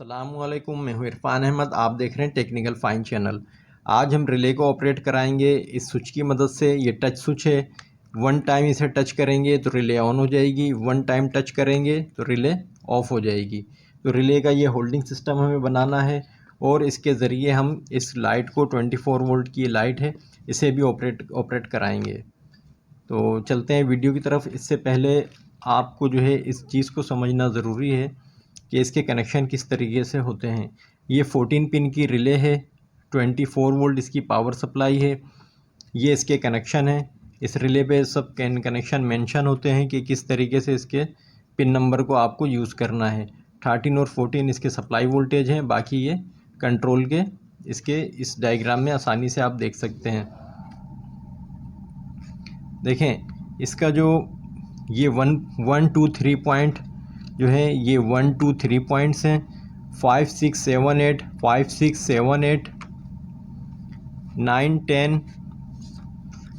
अस्सलामुअलैकुम, मैं हूं इरफान अहमद। आप देख रहे हैं टेक्निकल फाइन चैनल। आज हम रिले को ऑपरेट कराएंगे इस स्विच की मदद से। ये टच स्विच है। वन टाइम इसे टच करेंगे तो रिले ऑन हो जाएगी, वन टाइम टच करेंगे तो रिले ऑफ हो जाएगी। तो रिले का ये होल्डिंग सिस्टम हमें बनाना है और इसके ज़रिए हम इस लाइट को 24 वोल्ट की लाइट है, इसे भी ऑपरेट कराएंगे। तो चलते हैं वीडियो की तरफ। इससे पहले आपको जो है इस चीज़ को समझना ज़रूरी है कि इसके कनेक्शन किस तरीके से होते हैं। ये 14 पिन की रिले है, 24 वोल्ट इसकी पावर सप्लाई है। ये इसके कनेक्शन है। इस रिले पे सब कनेक्शन मेंशन होते हैं कि किस तरीके से इसके पिन नंबर को आपको यूज़ करना है। 13 और 14 इसके सप्लाई वोल्टेज हैं, बाकी ये कंट्रोल के इसके इस डायग्राम में आसानी से आप देख सकते हैं। देखें इसका जो ये 1 2 3 पॉइंट जो है, ये 1 2 3 पॉइंट्स हैं। 5 6 7 8 5 6 7 8 9 10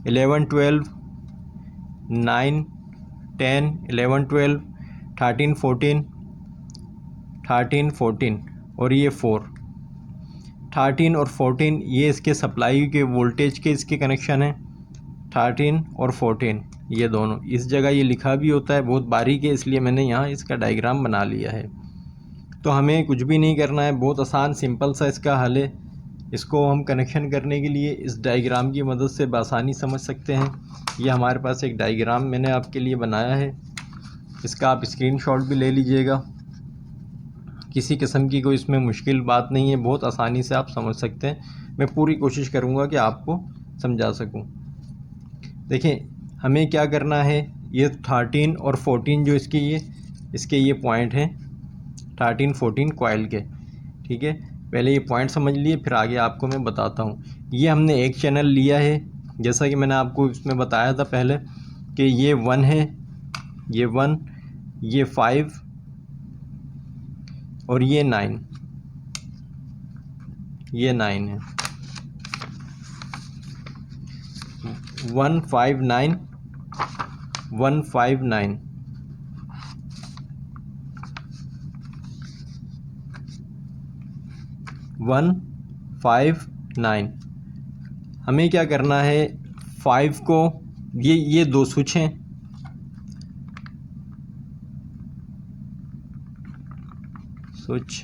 11 12 9 10 11 12 13 14 और ये 4 13 और 14 ये इसके सप्लाई के वोल्टेज के इसके कनेक्शन हैं। 13 और 14 ये दोनों इस जगह ये लिखा भी होता है, बहुत बारीक है, इसलिए मैंने यहाँ इसका डायग्राम बना लिया है। तो हमें कुछ भी नहीं करना है, बहुत आसान सिंपल सा इसका हल है। इसको हम कनेक्शन करने के लिए इस डायग्राम की मदद से बआसानी समझ सकते हैं। ये हमारे पास एक डायग्राम मैंने आपके लिए बनाया है, इसका आप स्क्रीनशॉट भी ले लीजिएगा। किसी किस्म की कोई इसमें मुश्किल बात नहीं है, बहुत आसानी से आप समझ सकते हैं। मैं पूरी कोशिश करूँगा कि आपको समझा सकूँ। देखिए हमें क्या करना है, ये 13 और 14 जो इसके ये पॉइंट हैं, 13 14 कॉइल के, ठीक है। पहले ये पॉइंट समझ लिए, फिर आगे आपको मैं बताता हूँ। ये हमने एक चैनल लिया है, जैसा कि मैंने आपको इसमें बताया था पहले कि ये 1 है, ये 1, ये 5 और ये 9, ये 9 है। 1 5 9 1 5 9 1 5 9। हमें क्या करना है, 5 को ये दो स्विच हैं, स्विच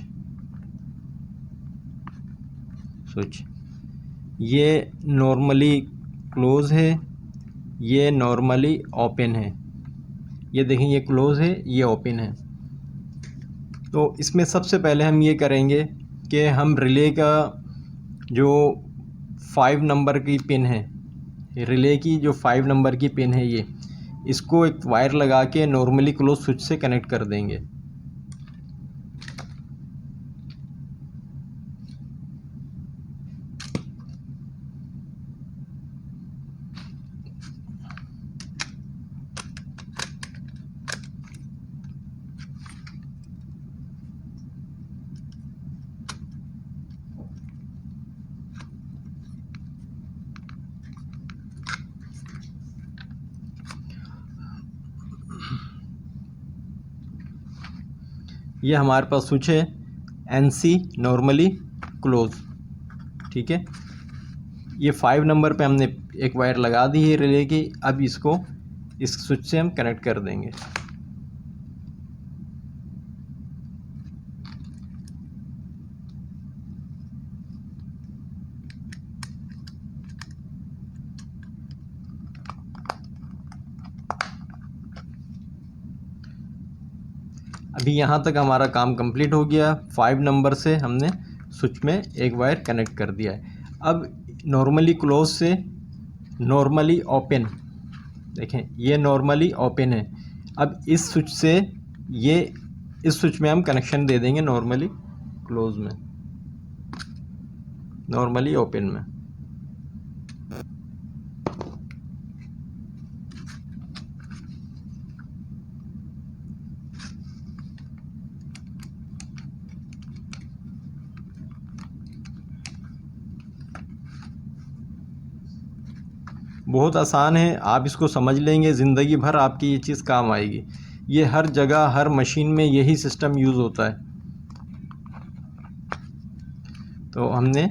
ये नॉर्मली क्लोज़ है, ये नॉर्मली ओपन है। ये देखें, ये क्लोज़ है, ये ओपन है। तो इसमें सबसे पहले हम ये करेंगे कि हम रिले का जो 5 नंबर की पिन है, रिले की जो 5 नंबर की पिन है, ये इसको एक वायर लगा के नॉर्मली क्लोज स्विच से कनेक्ट कर देंगे। ये हमारे पास स्विच है NC नॉर्मली क्लोज, ठीक है। ये 5 नंबर पे हमने एक वायर लगा दी है रिले की। अब इसको इस स्विच से हम कनेक्ट कर देंगे। अभी यहाँ तक हमारा काम कंप्लीट हो गया। 5 नंबर से हमने स्विच में एक वायर कनेक्ट कर दिया है। अब नॉर्मली क्लोज से नॉर्मली ओपन, देखें ये नॉर्मली ओपन है। अब इस स्विच से इस स्विच में हम कनेक्शन दे देंगे नॉर्मली क्लोज में, नॉर्मली ओपन में। बहुत आसान है, आप इसको समझ लेंगे, ज़िंदगी भर आपकी ये चीज़ काम आएगी। ये हर जगह हर मशीन में यही सिस्टम यूज़ होता है। तो हमने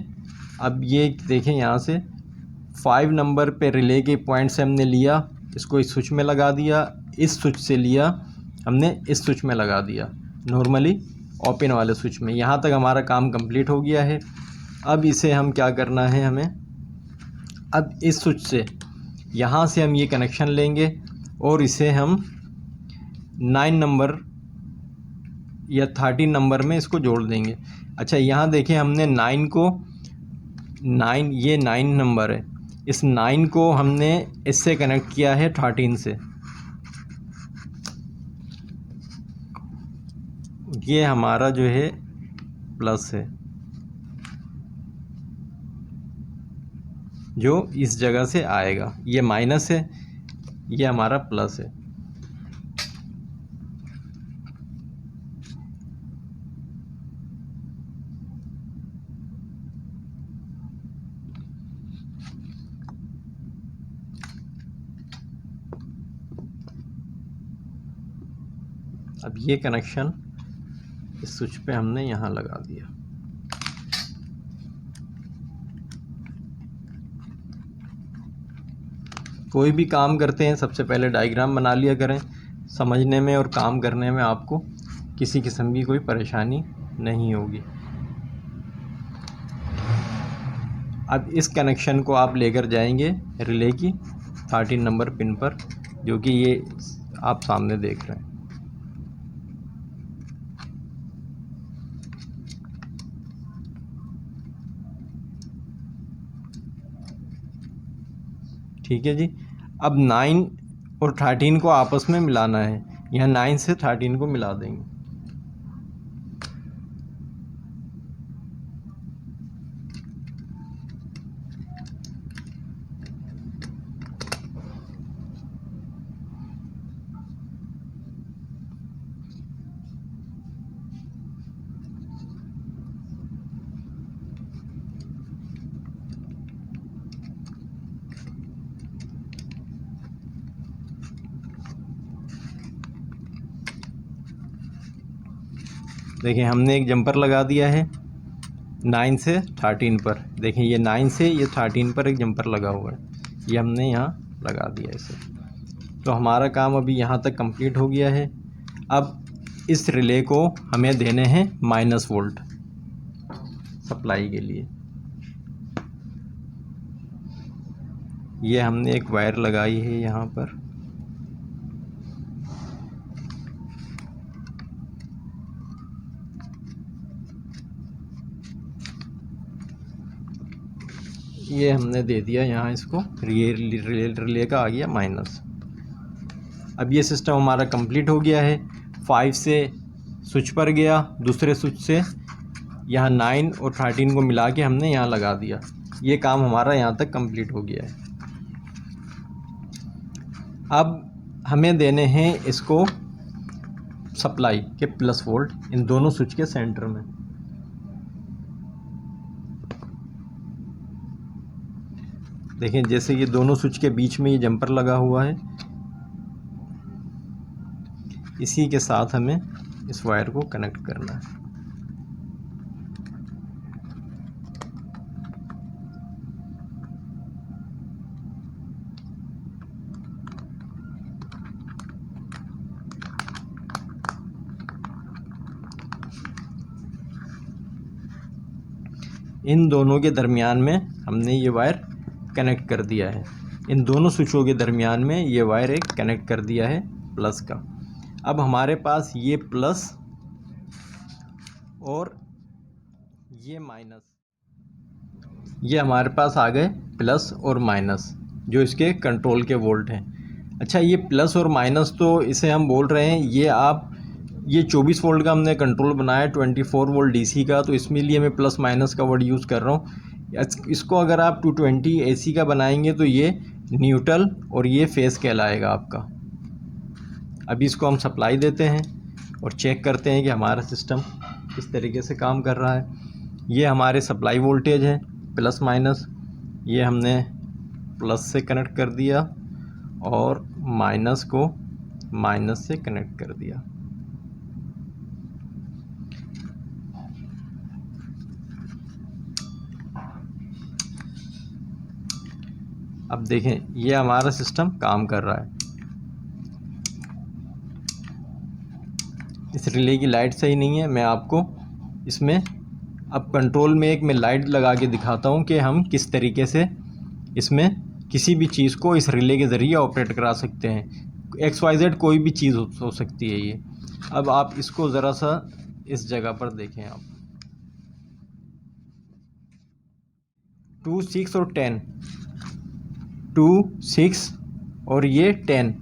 अब ये देखें यहाँ से 5 नंबर पे रिले के पॉइंट से हमने लिया, इसको इस स्विच में लगा दिया, इस स्विच से लिया हमने इस स्विच में लगा दिया, नॉर्मली ओपन वाले स्विच में। यहाँ तक हमारा काम कंप्लीट हो गया है। अब इसे हम क्या करना है, हमें अब इस स्विच से यहाँ से हम ये कनेक्शन लेंगे और इसे हम 9 नंबर या 13 नंबर में इसको जोड़ देंगे। अच्छा, यहाँ देखिए हमने 9 को 9 ये 9 नंबर है, इस 9 को हमने इससे कनेक्ट किया है 13 से। ये हमारा जो है प्लस है, जो इस जगह से आएगा। ये माइनस है, ये हमारा प्लस है। अब ये कनेक्शन इस स्विच पे हमने यहाँ लगा दिया। कोई भी काम करते हैं सबसे पहले डायग्राम बना लिया करें, समझने में और काम करने में आपको किसी किस्म की कोई परेशानी नहीं होगी। अब इस कनेक्शन को आप लेकर जाएंगे रिले की 13 नंबर पिन पर, जो कि ये आप सामने देख रहे हैं। ठीक है जी। अब 9 और 13 को आपस में मिलाना है। यहाँ 9 से 13 को मिला देंगे। देखिए हमने एक जंपर लगा दिया है 9 से 13 पर। देखिए ये 9 से ये 13 पर एक जंपर लगा हुआ है, ये हमने यहाँ लगा दिया इसे। तो हमारा काम अभी यहाँ तक कंप्लीट हो गया है। अब इस रिले को हमें देने हैं -V सप्लाई के लिए। ये हमने एक वायर लगाई है यहाँ पर। ये हमने दे दिया यहाँ इसको, रिले का आ गया माइनस। अब ये सिस्टम हमारा कंप्लीट हो गया है। 5 से स्विच पर गया, दूसरे स्विच से यहाँ 9 और 13 को मिला के हमने यहाँ लगा दिया। ये काम हमारा यहाँ तक कंप्लीट हो गया है। अब हमें देने हैं इसको सप्लाई के +V इन दोनों स्विच के सेंटर में। देखें जैसे ये दोनों स्विच के बीच में ये जंपर लगा हुआ है, इसी के साथ हमें इस वायर को कनेक्ट करना है। इन दोनों के दरमियान में हमने ये वायर कनेक्ट कर दिया है। इन दोनों स्विचों के दरमियान में ये वायर एक कनेक्ट कर दिया है प्लस का। अब हमारे पास ये प्लस और ये माइनस, ये हमारे पास आ गए प्लस और माइनस, जो इसके कंट्रोल के वोल्ट हैं। अच्छा, ये प्लस और माइनस तो इसे हम बोल रहे हैं, ये 24 वोल्ट का हमने कंट्रोल बनाया, 24 वोल्ट डीसी का, तो इसमें लिए मैं प्लस माइनस का वर्ड यूज़ कर रहा हूँ। इसको अगर आप 220 एसी का बनाएंगे तो ये न्यूट्रल और ये फेस कहलाएगा आपका। अभी इसको हम सप्लाई देते हैं और चेक करते हैं कि हमारा सिस्टम किस तरीके से काम कर रहा है। ये हमारे सप्लाई वोल्टेज है प्लस माइनस, ये हमने प्लस से कनेक्ट कर दिया और माइनस को माइनस से कनेक्ट कर दिया। अब देखें ये हमारा सिस्टम काम कर रहा है। इस रिले की लाइट सही नहीं है, मैं आपको इसमें अब कंट्रोल में एक मैं लाइट लगा के दिखाता हूँ कि हम किस तरीके से इसमें किसी भी चीज़ को इस रिले के ज़रिए ऑपरेट करा सकते हैं। XYZ कोई भी चीज़ हो सकती है ये। अब आप इसको ज़रा सा इस जगह पर देखें आप 2, 6 और 10, 2, 6 और ये 10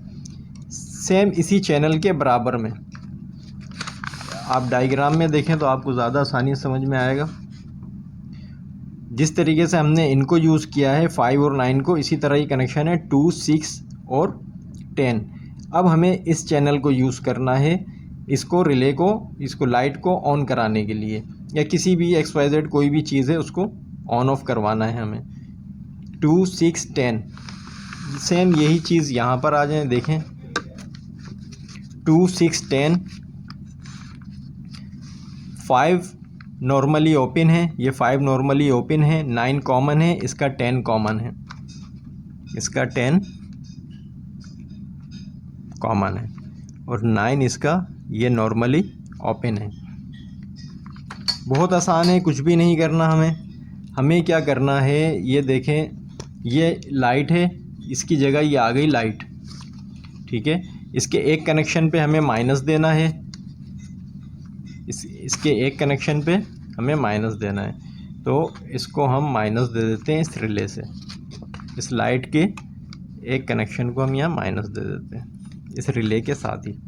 सेम इसी चैनल के बराबर में। आप डायग्राम में देखें तो आपको ज़्यादा आसानी से समझ में आएगा। जिस तरीके से हमने इनको यूज़ किया है 5 और 9 को, इसी तरह ही कनेक्शन है 2, 6 और 10। अब हमें इस चैनल को यूज़ करना है, इसको रिले को, इसको लाइट को ऑन कराने के लिए, या किसी भी XYZ कोई भी चीज़ है उसको ऑन ऑफ करवाना है हमें। 2, 6, 10 सेम यही चीज़ यहाँ पर आ जाए। देखें 2, 6, 10 5 नॉर्मली ओपन है, ये 5 नॉर्मली ओपन है, 9 कॉमन है, इसका 10 कॉमन है, इसका 10 कॉमन है और 9 इसका ये नॉर्मली ओपन है। बहुत आसान है, कुछ भी नहीं करना हमें क्या करना है, ये देखें ये लाइट है, इसकी जगह ये आ गई लाइट, ठीक है। इसके एक कनेक्शन पे हमें माइनस देना है, इसके एक कनेक्शन पे हमें माइनस देना है, तो इसको हम माइनस दे देते हैं इस रिले से। इस लाइट के एक कनेक्शन को हम यहाँ माइनस दे देते हैं इस रिले के साथ ही।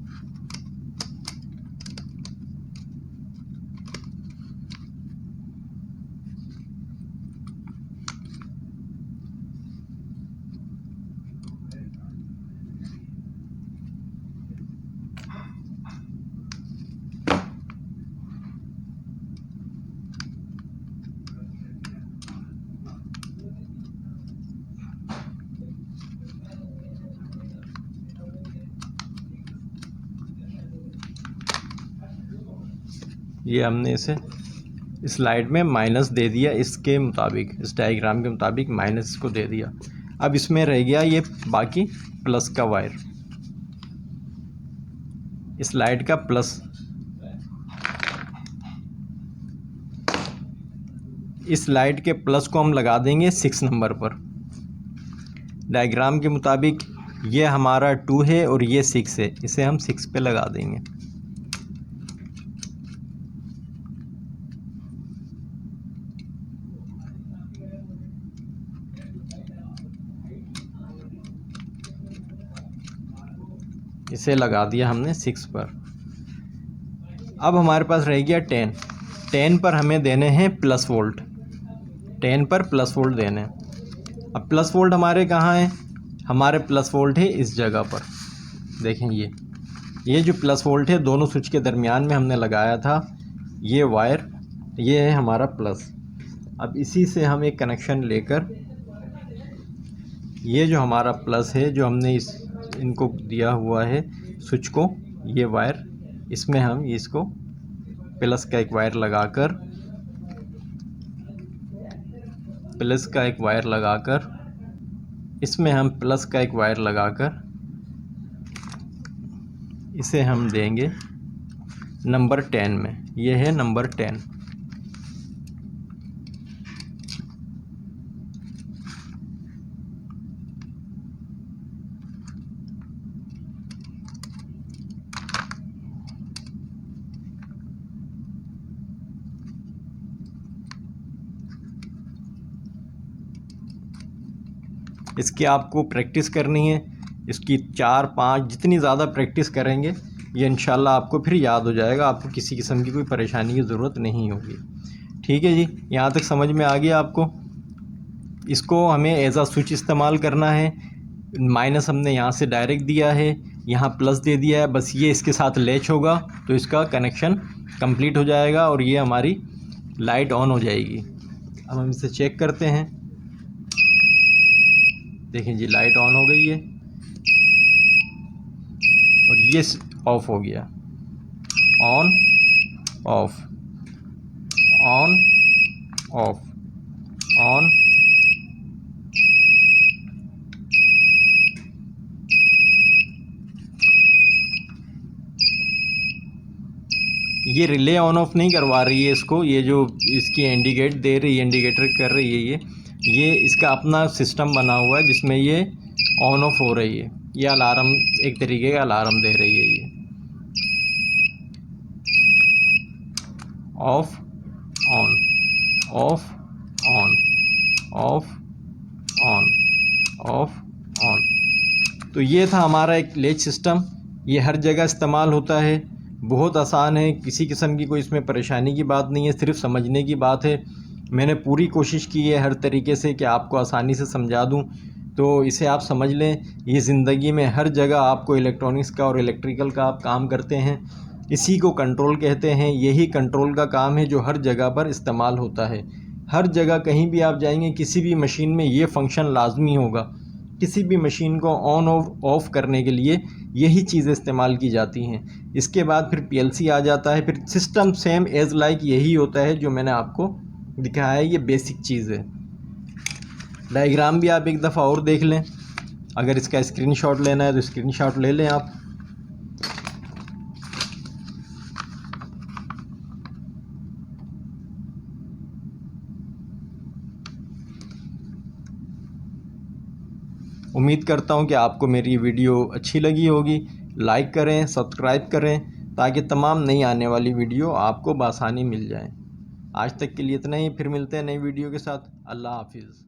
ये हमने इसे इस स्लाइड में माइनस दे दिया, इसके मुताबिक, इस डायग्राम के मुताबिक माइनस इसको दे दिया। अब इसमें रह गया ये बाकी प्लस का वायर, इस लाइट का प्लस, इस लाइट के प्लस को हम लगा देंगे 6 नंबर पर। डायग्राम के मुताबिक ये हमारा 2 है और ये 6 है, इसे हम 6 पे लगा देंगे। इसे लगा दिया हमने 6 पर। अब हमारे पास रह गया 10। 10 पर हमें देने हैं प्लस वोल्ट, 10 पर प्लस वोल्ट देने हैं। अब प्लस वोल्ट हमारे कहाँ हैं, हमारे प्लस वोल्ट है इस जगह पर। देखें ये जो प्लस वोल्ट है दोनों स्विच के दरमियान में हमने लगाया था, ये वायर, ये है हमारा प्लस। अब इसी से हम एक कनेक्शन लेकर, ये जो हमारा प्लस है जो हमने इनको दिया हुआ है स्विच को, ये वायर, इसमें हम इसको प्लस का एक वायर लगाकर, प्लस का एक वायर लगाकर, इसमें हम प्लस का एक वायर लगाकर इसे हम देंगे नंबर 10 में। ये है नंबर 10। इसकी आपको प्रैक्टिस करनी है, इसकी 4-5 जितनी ज़्यादा प्रैक्टिस करेंगे ये इंशाल्लाह आपको फिर याद हो जाएगा, आपको किसी किस्म की कोई परेशानी की ज़रूरत नहीं होगी। ठीक है जी, यहाँ तक समझ में आ गया आपको। इसको हमें एज आ स्विच इस्तेमाल करना है। माइनस हमने यहाँ से डायरेक्ट दिया है, यहाँ प्लस दे दिया है, बस ये इसके साथ लैच होगा तो इसका कनेक्शन कंप्लीट हो जाएगा और ये हमारी लाइट ऑन हो जाएगी। अब हम इसे चेक करते हैं। देखें जी लाइट ऑन हो गई है और ये ऑफ हो गया। On off, on off, on ये रिले ऑन ऑफ नहीं करवा रही है इसको, ये जो इसकी इंडिकेट दे रही है, इंडिकेटर कर रही है ये इसका अपना सिस्टम बना हुआ है जिसमें ये ऑन ऑफ हो रही है। ये अलार्म एक तरीके का अलार्म दे रही है। ये of on off on off on off on. तो ये था हमारा एक लेच सिस्टम। ये हर जगह इस्तेमाल होता है, बहुत आसान है, किसी किस्म की कोई इसमें परेशानी की बात नहीं है, सिर्फ समझने की बात है। मैंने पूरी कोशिश की है हर तरीके से कि आपको आसानी से समझा दूं, तो इसे आप समझ लें। ये ज़िंदगी में हर जगह आपको इलेक्ट्रॉनिक्स का और इलेक्ट्रिकल का आप काम करते हैं, इसी को कंट्रोल कहते हैं। यही कंट्रोल का काम है जो हर जगह पर इस्तेमाल होता है। हर जगह कहीं भी आप जाएंगे, किसी भी मशीन में ये फंक्शन लाजमी होगा। किसी भी मशीन को ऑन और ऑफ़ करने के लिए यही चीज़ें इस्तेमाल की जाती हैं। इसके बाद फिर पीएलसी आ जाता है, फिर सिस्टम सेम एज़ लाइक यही होता है जो मैंने आपको दिखाया है। ये बेसिक चीज़ है। डायग्राम भी आप एक दफ़ा और देख लें, अगर इसका स्क्रीनशॉट लेना है तो स्क्रीनशॉट ले लें आप। उम्मीद करता हूँ कि आपको मेरी वीडियो अच्छी लगी होगी। लाइक करें, सब्सक्राइब करें, ताकि तमाम नई आने वाली वीडियो आपको बआसानी मिल जाए। आज तक के लिए इतना ही, फिर मिलते हैं नई वीडियो के साथ। अल्लाह हाफिज़।